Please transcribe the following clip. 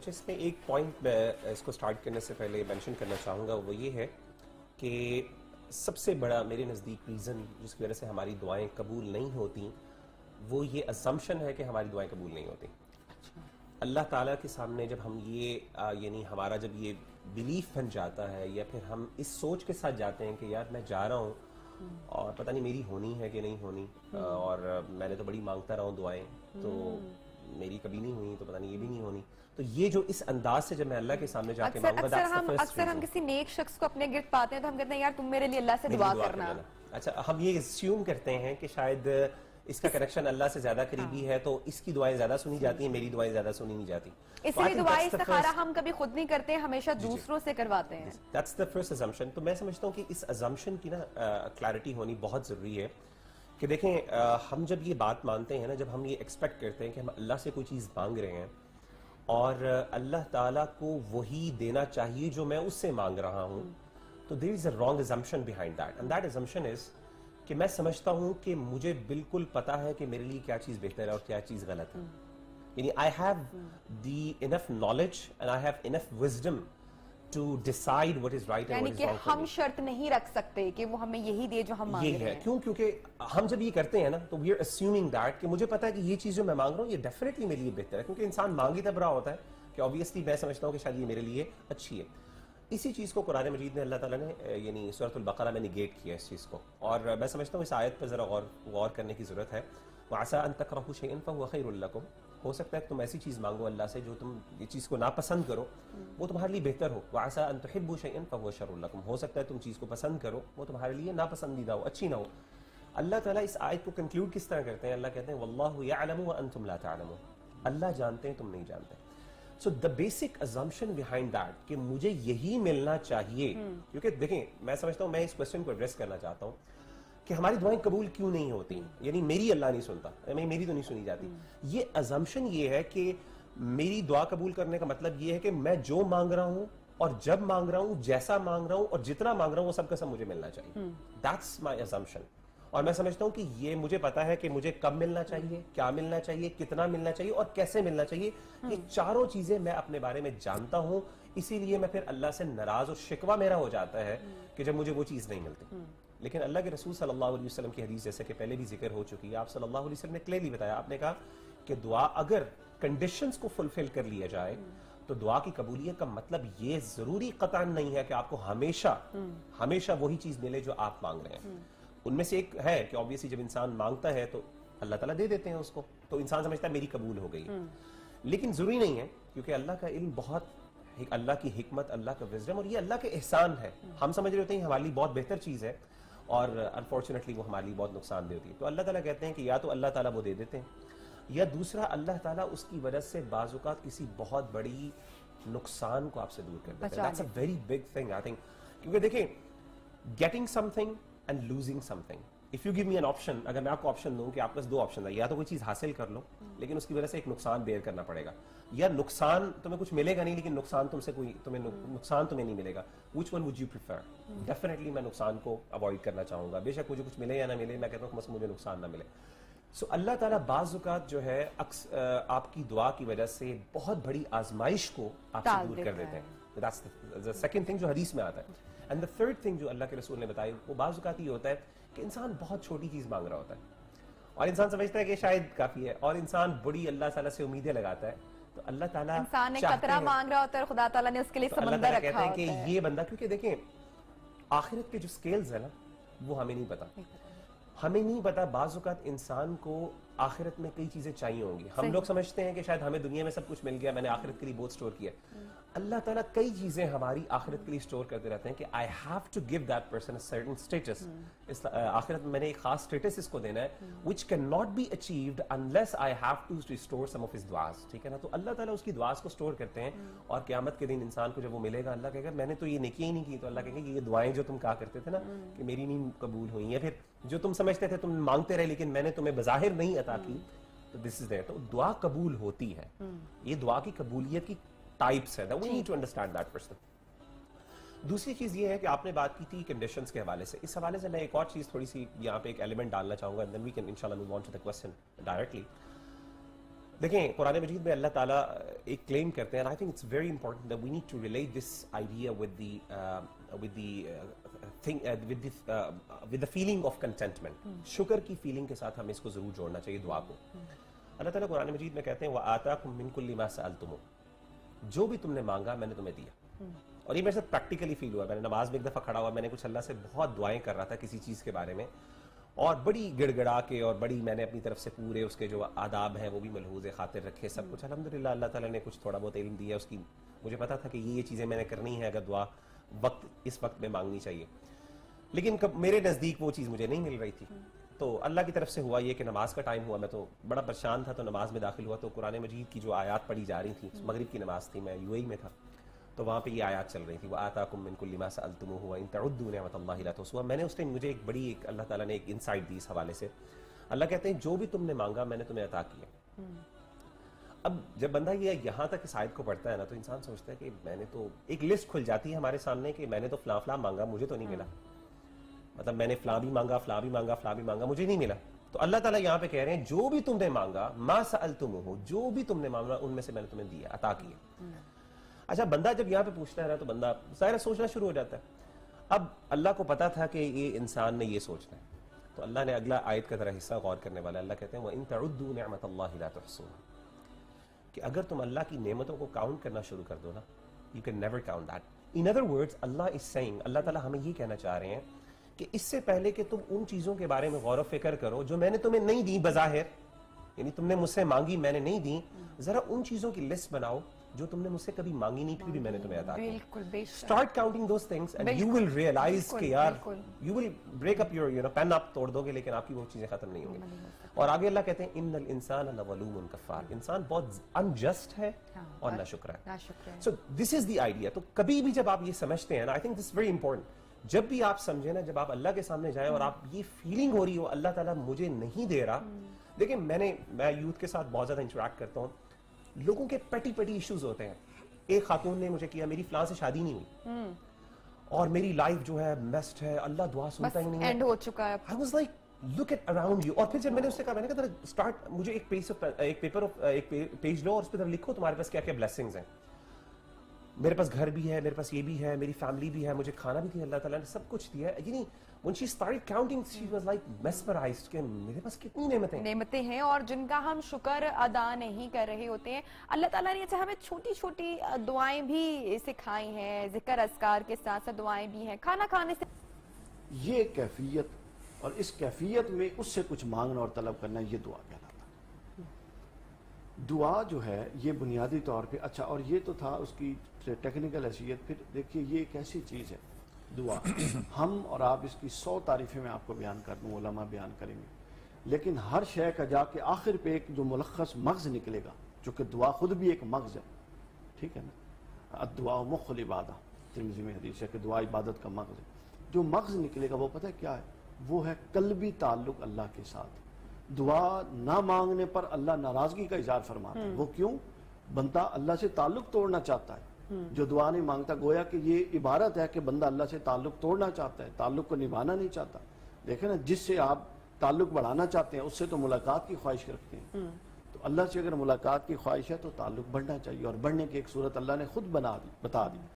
اچھا اس میں ایک پوائنٹ میں اس کو سٹارٹ کرنے سے پہلے مینشن کرنا چاہوں گا، وہ یہ ہے کہ سب سے بڑا میرے نزدیک ریزن جس کی وجہ سے ہماری دعائیں قبول نہیں ہوتی وہ یہ اسمپشن ہے کہ ہماری دعائیں قبول نہیں ہوتی. اللہ تعالیٰ کے سامنے جب ہم یہ یعنی ہمارا جب یہ بلیف بن جاتا ہے یا پھر ہم اس سوچ کے ساتھ جاتے ہیں کہ یار میں جا رہا ہوں اور پتہ نہیں میری ہونی ہے کہ نہیں ہونی، اور میں نے تو بڑی مانگتا رہا ہوں دعائیں تو میری کبھی نہیں ہوئی تو پتہ نہیں یہ بھی نہیں ہونی، تو یہ جو اس انداز سے جب میں اللہ کے سامنے جا کے مانگوں گا، اکثر ہم کسی نیک شخص کو اپنے گرد پاتے ہیں تو ہم کہتے ہیں یار تم میرے لیے اللہ سے دعا کرنا. اچھا ہم یہ اسیوم کرتے ہیں کہ شاید اس کا کنیکشن اللہ سے زیادہ قریبی ہے تو اس کی دعائیں زیادہ سنی جاتی ہیں، میری دعائیں زیادہ سنی نہیں جاتی. اس لیے دعائیں استخارہ ہم کبھی خود نہیں کرتے، ہمیشہ دوسروں سے کرواتے ہیں. That's the first assumption. تو میں سمجھتا ہوں کہ اس assumption کی کلیئرٹی ہونی بہت ضروری ہے کہ دیکھیں ہم جب یہ بات مانتے ہیں نا، جب ہم یہ ایکسپیکٹ کرتے ہیں کہ ہم اللہ سے کوئی چیز مانگ رہے ہیں اور اللہ تعالیٰ کو وہی دینا چاہیے جو میں اس سے مانگ رہا ہوں، تو there is a wrong assumption behind that, and that assumption is کہ میں سمجھتا ہوں کہ مجھے بالکل پتا ہے کہ میرے لیے کیا چیز بہتر ہے اور کیا چیز غلط ہے. یعنی I have the enough knowledge and I have enough wisdom to decide what is right and what is wrong for me. یعنی کہ ہم شرط نہیں رکھ سکتے کہ وہ ہمیں یہی دے جو ہم مانگ رہے ہیں. یہ ہے کیوں؟ کیونکہ ہم جب یہ کرتے ہیں نا تو we are assuming that کہ مجھے پتا ہے کہ یہ چیز جو میں مانگ رہا ہوں یہ definitely میرے لیے بہتر ہے، کیونکہ انسان مانگ ہی تب رہا ہوتا ہے کہ obviously میں سمجھتا ہوں کہ شاید یہ میرے لیے اچھی ہے. اسی چیز کو قرآن مجید نے اللہ تعالیٰ نے یعنی سورۃ البقرہ میں نگیٹ کیا اس چیز کو، اور میں سمجھتا ہوں اس آیت پر ذرا غور کرنے کی ضرورت ہے. وَعَسَىٰ أَن تَكْرَهُوا شَيْئًا فَهُوَ خَيْرٌ لَكُمْ، ہو سکتا ہے تم ایسی چیز مانگو اللہ سے جو تم یہ چیز کو ناپسند کرو وہ تمہارے لیے بہتر ہو. وَعَسَىٰ أَن تُحِبُّوا شَيْئًا فَهُوَ شَرٌ لَكُمْ، ہو سکتا ہے تم چیز کو پسند کرو وہ تمہارے لیے ناپسندیدہ ہو، اچھی نہ ہو. اللہ تعالیٰ اس آیت کو کنکلوڈ کس طرح کرتے ہیں؟ اللہ کہتے ہیں وَاللَّهُ يَعْلَمُ وَأَنْتُمْ لَا تَعْلَمُونَ، اللہ جانتے ہیں تم نہیں جانتے. So the basic assumption behind that کہ مجھے یہی ملنا چاہیے، کیونکہ دیکھیں میں سمجھتا ہوں میں اس کوسچن کو ایڈریس کرنا چاہتا ہوں کہ ہماری دعائیں قبول کیوں نہیں ہوتی، یعنی میری اللہ نہیں سنتا، میری تو نہیں سنی جاتی. یہ assumption یہ ہے کہ میری دعا قبول کرنے کا مطلب یہ ہے کہ میں جو مانگ رہا ہوں اور جب مانگ رہا ہوں جیسا مانگ رہا ہوں اور جتنا مانگ رہا ہوں وہ سب کا سب مجھے ملنا چاہیے. That's my assumption. اور میں سمجھتا ہوں کہ یہ مجھے پتا ہے کہ مجھے کب ملنا چاہیے، کیا ملنا چاہیے، کتنا ملنا چاہیے اور کیسے ملنا چاہیے. یہ چاروں چیزیں میں اپنے بارے میں جانتا ہوں، اسی لیے میں پھر اللہ سے ناراض اور شکوہ میرا ہو جاتا ہے کہ جب مجھے وہ چیز نہیں ملتی. لیکن اللہ کے رسول صلی اللہ علیہ وسلم کی حدیث جیسے کہ پہلے بھی ذکر ہو چکی ہے، آپ صلی اللہ علیہ وسلم نے کلیئرلی بتایا، آپ نے کہا کہ دعا اگر کنڈیشنز کو فلفل کر لیا جائے تو دعا کی قبولیت کا مطلب یہ ضروری قطعاً نہیں ہے کہ آپ کو ہمیشہ وہی چیز ملے جو آپ مانگ رہے ہیں. ان میں سے ایک ہے کہ obviously جب انسان مانگتا ہے تو اللہ تعالیٰ دے دیتے ہیں اس کو، تو انسان سمجھتا ہے میری قبول ہو گئی. لیکن ضروری نہیں ہے، کیونکہ اللہ کا علم بہت، اللہ کی حکمت، اللہ کا وزڈم اور یہ اللہ کے احسان ہے. ہم سمجھ رہے ہوتے ہیں ہمارے لیے بہت بہتر چیز ہے اور انفارچونیٹلی وہ ہمارے لیے بہت نقصان دہ ہوتی ہے. تو اللہ تعالیٰ کہتے ہیں کہ یا تو اللہ تعالیٰ وہ دے دیتے ہیں، یا دوسرا اللہ تعالیٰ اس کی وجہ سے بعض اوقات کسی بہت بڑی نقصان کو آپ سے دور کر دیتے ہیں. That's a very big thing I think. کیونکہ دیکھیں getting something and losing something, if you give me an option، اگر میں آپ کو آپشن دوں کہ آپ کے پاس دو آپشن ہے، یا تو کوئی چیز حاصل کر لو لیکن اس کی وجہ سے ایک نقصان بیئر کرنا پڑے گا، یا نقصان تمہیں کچھ ملے گا نہیں لیکن نقصان نقصان تمہیں نہیں ملے گا. which one would you prefer؟ Definitely میں نقصان کو اوائڈ کرنا چاہوں گا، بے شک مجھے کچھ ملے یا نہ ملے، میں کہتا ہوں کہ مجھے نقصان نہ ملے. سو اللہ تعالیٰ بعض اوقات جو ہے آپ کی دعا کی وجہ سے بہت بڑی آزمائش کو آپ سے دور کر دیتے ہیں. That's the second thing جو حدیث میں آتا ہے. And the third thing جو اللہ کے رسول نے بتائی وہ بعض اوقات یہ ہوتا ہے کہ انسان بہت چھوٹی چیز مانگ رہا ہوتا ہے اور انسان سمجھتا ہے کہ شاید کافی ہے، اور انسان بڑی اللہ تعالیٰ سے امیدیں لگاتا ہے. تو اللہ تعالیٰ انسان ایک قطرہ مانگ رہا ہوتا ہے اور خدا تعالیٰ نے اس کے لیے سمندر رکھا ہوتا ہے. کہتے ہیں کہ یہ بندہ، کیونکہ دیکھیں آخرت کے جو سکیلز ہیں نا وہ ہمیں نہیں پتا. بعض اوقات انسان کو آخرت میں کئی چیزیں چاہیے ہوں گی. ہم لوگ سمجھتے ہیں کہ شاید ہمیں دنیا میں سب کچھ مل گیا، میں نے آخرت کے لیے بہت سٹور کیا. اللہ تعالیٰ کئی چیزیں ہماری آخرت کے لیے سٹور کرتے رہتے ہیں کہ I have to give that person a certain status. اس آخرت میں نے ایک خاص اسٹیٹس اس کو دینا ہے which cannot be achieved unless I have to restore some of his du'as. ٹھیک ہے نا؟ تو اللہ تعالیٰ اس کی دعاز کو سٹور کرتے ہیں اور قیامت کے دن انسان کو جب وہ ملے گا اللہ کہے گا میں نے تو یہ نیکیاں ہی نہیں کی، تو اللہ کہے گا یہ دعائیں جو تم کہا کرتے تھے نا کہ میری نہیں قبول ہوئی ہیں، پھر جو تم سمجھتے تھے تم مانگتے رہے لیکن میں نے تمہیں بظاہر نہیں عطا کی، تو this is there. تو دعا قبول ہوتی ہے. یہ دعا کی قبولیت کی ٹائپس ہیں. We need to understand that person. دوسری چیز یہ ہے کہ آپ نے بات کی تھی کنڈیشنز کے حوالے سے. اس حوالے سے میں ایک اور چیز تھوڑی سی یہاں پہ ایک ایلیمنٹ ڈالنا چاہوں گا, then we can inshallah move on to the question directly. دیکھیں قرآن مجید میں اللہ تعالیٰ ایک کلیم کرتے ہیں, and I think it's very important that we need to relate this idea with the feeling of contentment. شکر کی فیلنگ کے ساتھ ہمیں اس کو ضرور جوڑنا چاہیے دعا کو. اللہ تعالیٰ قرآن مجید میں کہتے ہیں وَآتَاكُم مِّن كُلِّ مَا سَأَلْتُمُوهُ, جو بھی تم نے مانگا میں نے تمہیں دیا. اور یہ میرے ساتھ پریکٹیکلی فیل ہوا. میں نے نماز میں ایک دفعہ کھڑا ہوا, میں نے کچھ اللہ سے بہت دعائیں کر رہا تھا کسی چیز کے بارے میں, اور بڑی گڑ گڑا کے اور بڑی میں نے اپنی طرف سے پورے اس کے جو آداب ہیں وہ بھی ملحوظ خاطر رکھے, سب کچھ الحمدللہ اللہ تعالیٰ نے کچھ تھوڑا بہت علم دیا اس کی. مجھے پتا تھا کہ یہ چیزیں میں نے کرنی ہے اگر دعا اس وقت میں مانگنی چاہیے, لیکن میرے نزدیک وہ چیز مجھے نہیں مل رہی تھی. تو اللہ کی طرف سے ہوا یہ کہ نماز کا ٹائم ہوا, میں تو بڑا پریشان تھا, تو نماز میں داخل ہوا تو قرآن مجید کی جو آیات پڑھی جا رہی تھی, مغرب کی نماز تھی, میں UAE میں تھا, تو وہاں پہ یہ آیات چل رہی تھی وَآتَاكُم مِّن كُلِّ مَا سَأَلْتُمُوهُ وَإِن تَعُدُّوا نِعْمَتَ اللَّهِ لَا تُحْصُوهَا. میں نے اس ٹائم مجھے ایک بڑی اللہ تعالیٰ نے ایک انسائٹ دی اس حوالے سے. اللہ کہتے ہیں جو بھی تم نے مانگا میں نے تمہیں عطا کیا. اب جب بندہ یہ یہاں تک اس آیت کو پڑھتا ہے نا, تو انسان سوچتا ہے کہ میں نے تو ایک لسٹ کھل جاتی ہے ہمارے سامنے کہ میں نے تو فلاں فلاں مانگا, مجھے تو نہیں ملا. مطلب میں نے فلاں بھی مانگا, فلاں بھی مانگا, فلاں بھی مانگا, مجھے نہیں ملا. تو اللہ تعالیٰ یہاں پہ کہہ رہے ہیں جو بھی تم نے مانگا ما سألتموہ, جو بھی تم نے مانگا ان میں سے میں نے تمہیں دیا, عطا کیا. اچھا بندہ جب یہاں پہ پوچھتا ہے نا تو بندہ ظاہر سوچنا شروع ہو جاتا ہے. اب اللہ کو پتا تھا کہ یہ انسان نے یہ سوچنا ہے, تو اللہ نے اگلا آیت کا ذرا حصہ غور کرنے والا. اللہ کہتے ہیں وَإِن تَعُدُّوا نِعْمَتَ اللَّهِ لَا تُحْصُوهَا, کہ اگر تم اللہ کی نعمتوں کو کاؤنٹ کرنا شروع کر دو نا, you can never count that. In other words, Allah is saying, اللہ تعالیٰ ہمیں یہ کہنا چاہ رہے ہیں کہ اس سے پہلے کہ تم ان چیزوں کے بارے میں غور و فکر کرو جو میں نے تمہیں نہیں دی بظاہر, یعنی تم نے مجھ سے مانگی میں نے نہیں دی, ذرا ان چیزوں کی لسٹ بناؤ جو تم نے مجھ سے کبھی مانگی نہیں پھر بھی میں نے تمہیں عطا کی. بالکل بے شک. Start counting those things and you will realize کہ یار you will break up your pen آپ توڑ دو گے لیکن آپ کی وہ چیزیں ختم نہیں ہوں گی. اور آگے اللہ کہتے ہیں ان الانسان لظلوم کفار, انسان بہت انجسٹ ہے اور ناشکر ہے. So this is the idea. تو کبھی بھی جب آپ یہ سمجھتے ہیں نا, I think this is very important, جب بھی آپ سمجھیں نا, جب آپ اللہ کے سامنے جائیں اور آپ یہ فیلنگ ہو رہی ہو اللہ تعالیٰ مجھے نہیں دے رہا. دیکھیں میں یوتھ کے ساتھ بہت زیادہ انٹریکٹ کرتا ہوں, لوگوں کے پیٹی ایشوز ہوتے ہیں. ایک خاتون نے مجھے کیا, میری فلاں سے شادی نہیں ہوئی اور میری لائف جو ہے میسڈ ہے, اللہ دعا سنتا ہی نہیں ہے, اینڈ ہو چکا ہے. I was like look at around you. اور پھر جب میں نے اس سے کہا, میں نے کہا اسٹارٹ, مجھے ایک پیج لو اور اس پہ لکھو تمہارے پاس کیا کیا بلیسنگز ہیں. میرے پاس گھر بھی ہے, میرے پاس یہ بھی ہے, میری فیملی بھی ہے, مجھے کھانا بھی دیا اللہ تعالیٰ نے, سب کچھ دیا ہے. یعنی when she started counting she was like mesmerized کہ میرے پاس کتنی نعمتیں ہیں اور جن کا ہم شکر ادا نہیں کر رہے ہوتے ہیں. اللہ تعالیٰ نے اچھا ہمیں چھوٹی چھوٹی دعائیں بھی سکھائی ہیں, ذکر اذکار کے ساتھ ساتھ دعائیں بھی ہیں. کھانا کھانے سے یہ کیفیت, اور اس کیفیت میں اس سے کچھ مانگنا اور طلب کرنا, یہ دعا کہلاتا ہے. دعا جو ہے یہ بنیادی طور پہ, اچھا اور یہ تو تھا اس کی ٹیکنیکل حیثیت. پھر دیکھیے یہ ایک ایسی چیز ہے دعا, ہم اور آپ اس کی 100 تعریفیں میں آپ کو بیان کر دوں, علماء بیان کریں گے, لیکن ہر شے کا جا کے آخر پہ ایک جو ملخص مغز نکلے گا, جو کہ دعا خود بھی ایک مغز ہے, ٹھیک ہے نا, الدعاء مخ العبادہ, ترمذی میں حدیث ہے کہ دعا عبادت کا مغز ہے. جو مغز نکلے گا وہ پتہ ہے کیا ہے, وہ ہے قلبی تعلق اللہ کے ساتھ. دعا نہ مانگنے پر اللہ ناراضگی کا اظہار فرماتا ہے. وہ کیوں؟ بندہ اللہ سے تعلق توڑنا چاہتا ہے. جو دعا نہیں مانگتا, گویا کہ یہ عبارت ہے کہ بندہ اللہ سے تعلق توڑنا چاہتا ہے, تعلق کو نبھانا نہیں چاہتا. دیکھیں نا, جس سے آپ تعلق بڑھانا چاہتے ہیں اس سے تو ملاقات کی خواہش رکھتے ہیں, تو اللہ سے اگر ملاقات کی خواہش ہے تو تعلق بڑھنا چاہیے, اور بڑھنے کی ایک صورت اللہ نے خود بتا دی.